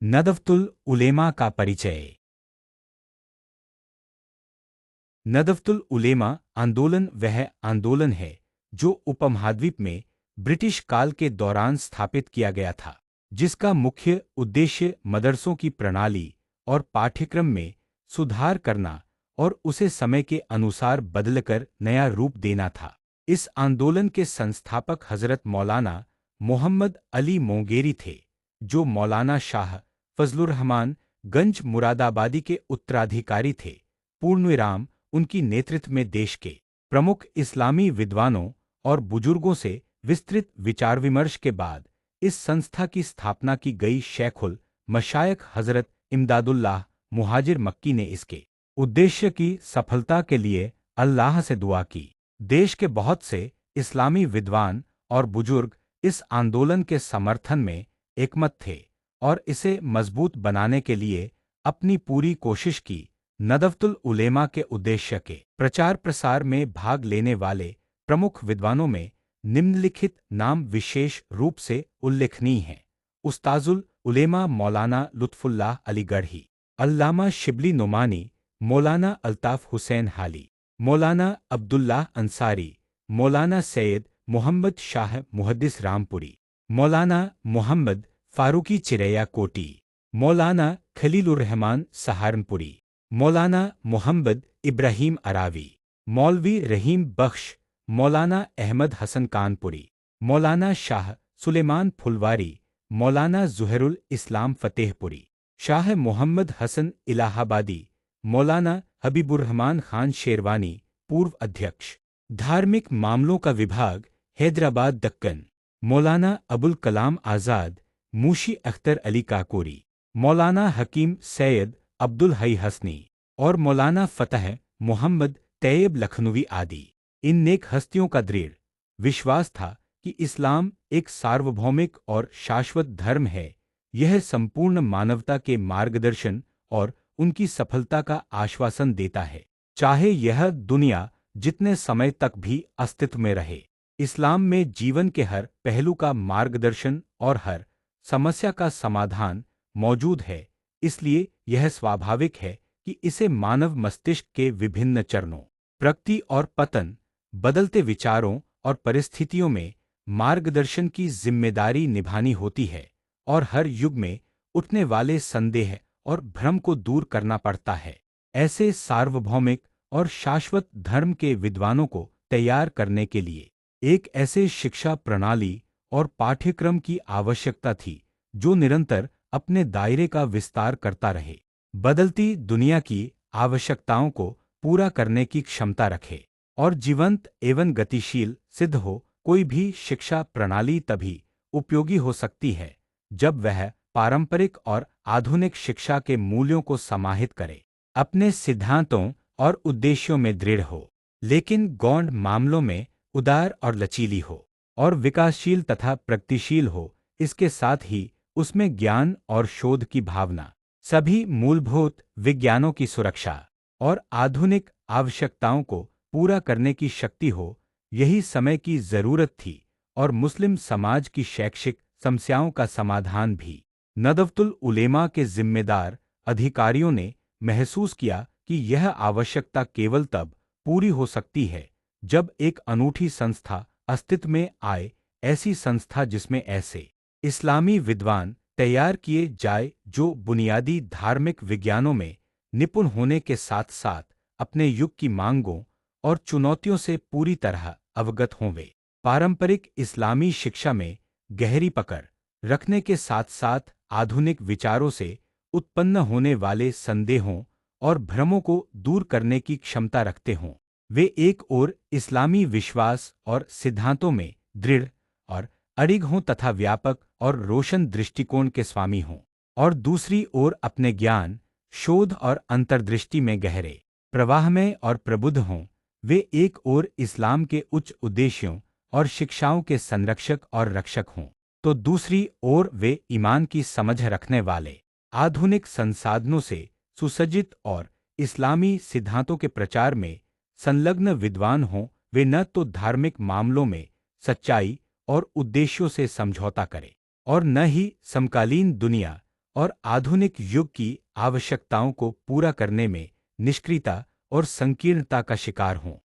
नदव्तुल उलेमा का परिचय। नदव्तुल उलेमा आंदोलन वह आंदोलन है जो उपमहाद्वीप में ब्रिटिश काल के दौरान स्थापित किया गया था, जिसका मुख्य उद्देश्य मदरसों की प्रणाली और पाठ्यक्रम में सुधार करना और उसे समय के अनुसार बदलकर नया रूप देना था। इस आंदोलन के संस्थापक हज़रत मौलाना मोहम्मद अली मोंगेरी थे, जो मौलाना शाह फजलुर्रहमान गंज मुरादाबादी के उत्तराधिकारी थे। पूर्णविराम उनकी नेतृत्व में देश के प्रमुख इस्लामी विद्वानों और बुजुर्गों से विस्तृत विचार विमर्श के बाद इस संस्था की स्थापना की गई। शेखुल मशायख हज़रत इमदादुल्लाह मुहाजिर मक्की ने इसके उद्देश्य की सफलता के लिए अल्लाह से दुआ की। देश के बहुत से इस्लामी विद्वान और बुजुर्ग इस आंदोलन के समर्थन में एकमत थे और इसे मजबूत बनाने के लिए अपनी पूरी कोशिश की। नदव्तुल उलेमा के उद्देश्य के प्रचार प्रसार में भाग लेने वाले प्रमुख विद्वानों में निम्नलिखित नाम विशेष रूप से उल्लेखनीय हैं। उस्ताजुल उलेमा मौलाना लुत्फुल्लाह अलीगढ़ी, अल्लामा शिबली नुमानी, मौलाना अल्ताफ हुसैन हाली, मौलाना अब्दुल्लाह अंसारी, मौलाना सैयद मोहम्मद शाह मुहद्दिस रामपुरी, मौलाना मोहम्मद फारूकी चिरैया कोटी, मौलाना खलीलुर्रहमान सहारनपुरी, मौलाना मोहम्मद इब्राहीम अरावी, मौलवी रहीम बख्श, मौलाना अहमद हसन कानपुरी, मौलाना शाह सुलेमान फुलवारी, मौलाना ज़ुहरुल इस्लाम फ़तेहपुरी, शाह मोहम्मद हसन इलाहाबादी, मौलाना हबीबुर्रहमान खान शेरवानी, पूर्व अध्यक्ष, धार्मिक मामलों का विभाग, हैदराबाद दक्कन, मौलाना अबुल कलाम आज़ाद, मूशी अख्तर अली काकोरी, मौलाना हकीम सैयद अब्दुल हई हसनी और मौलाना फ़तह मोहम्मद तैयब लखनवी आदि। इन नेक हस्तियों का दृढ़ विश्वास था कि इस्लाम एक सार्वभौमिक और शाश्वत धर्म है। यह संपूर्ण मानवता के मार्गदर्शन और उनकी सफलता का आश्वासन देता है, चाहे यह दुनिया जितने समय तक भी अस्तित्व में रहे। इस्लाम में जीवन के हर पहलू का मार्गदर्शन और हर समस्या का समाधान मौजूद है, इसलिए यह स्वाभाविक है कि इसे मानव मस्तिष्क के विभिन्न चरणों, प्रगति और पतन, बदलते विचारों और परिस्थितियों में मार्गदर्शन की जिम्मेदारी निभानी होती है और हर युग में उठने वाले संदेह और भ्रम को दूर करना पड़ता है। ऐसे सार्वभौमिक और शाश्वत धर्म के विद्वानों को तैयार करने के लिए एक ऐसे शिक्षा प्रणाली और पाठ्यक्रम की आवश्यकता थी जो निरंतर अपने दायरे का विस्तार करता रहे, बदलती दुनिया की आवश्यकताओं को पूरा करने की क्षमता रखे और जीवंत एवं गतिशील सिद्ध हो। कोई भी शिक्षा प्रणाली तभी उपयोगी हो सकती है जब वह पारंपरिक और आधुनिक शिक्षा के मूल्यों को समाहित करे, अपने सिद्धांतों और उद्देश्यों में दृढ़ हो, लेकिन गौण मामलों में उदार और लचीली हो और विकासशील तथा प्रगतिशील हो। इसके साथ ही उसमें ज्ञान और शोध की भावना, सभी मूलभूत विज्ञानों की सुरक्षा और आधुनिक आवश्यकताओं को पूरा करने की शक्ति हो। यही समय की जरूरत थी और मुस्लिम समाज की शैक्षिक समस्याओं का समाधान भी। नदव्तुल उलेमा के जिम्मेदार अधिकारियों ने महसूस किया कि यह आवश्यकता केवल तब पूरी हो सकती है जब एक अनूठी संस्था अस्तित्व में आए, ऐसी संस्था जिसमें ऐसे इस्लामी विद्वान तैयार किए जाए जो बुनियादी धार्मिक विज्ञानों में निपुण होने के साथ साथ अपने युग की मांगों और चुनौतियों से पूरी तरह अवगत हों। वे पारंपरिक इस्लामी शिक्षा में गहरी पकड़ रखने के साथ साथ आधुनिक विचारों से उत्पन्न होने वाले संदेहों और भ्रमों को दूर करने की क्षमता रखते हों। वे एक ओर इस्लामी विश्वास और सिद्धांतों में दृढ़ और अडिग हों तथा व्यापक और रोशन दृष्टिकोण के स्वामी हों, और दूसरी ओर अपने ज्ञान, शोध और अंतर्दृष्टि में गहरे प्रवाह में और प्रबुद्ध हों। वे एक ओर इस्लाम के उच्च उद्देश्यों और शिक्षाओं के संरक्षक और रक्षक हों, तो दूसरी ओर वे ईमान की समझ रखने वाले, आधुनिक संसाधनों से सुसज्जित और इस्लामी सिद्धांतों के प्रचार में संलग्न विद्वान हों। वे न तो धार्मिक मामलों में सच्चाई और उद्देश्यों से समझौता करें और न ही समकालीन दुनिया और आधुनिक युग की आवश्यकताओं को पूरा करने में निष्क्रियता और संकीर्णता का शिकार हों।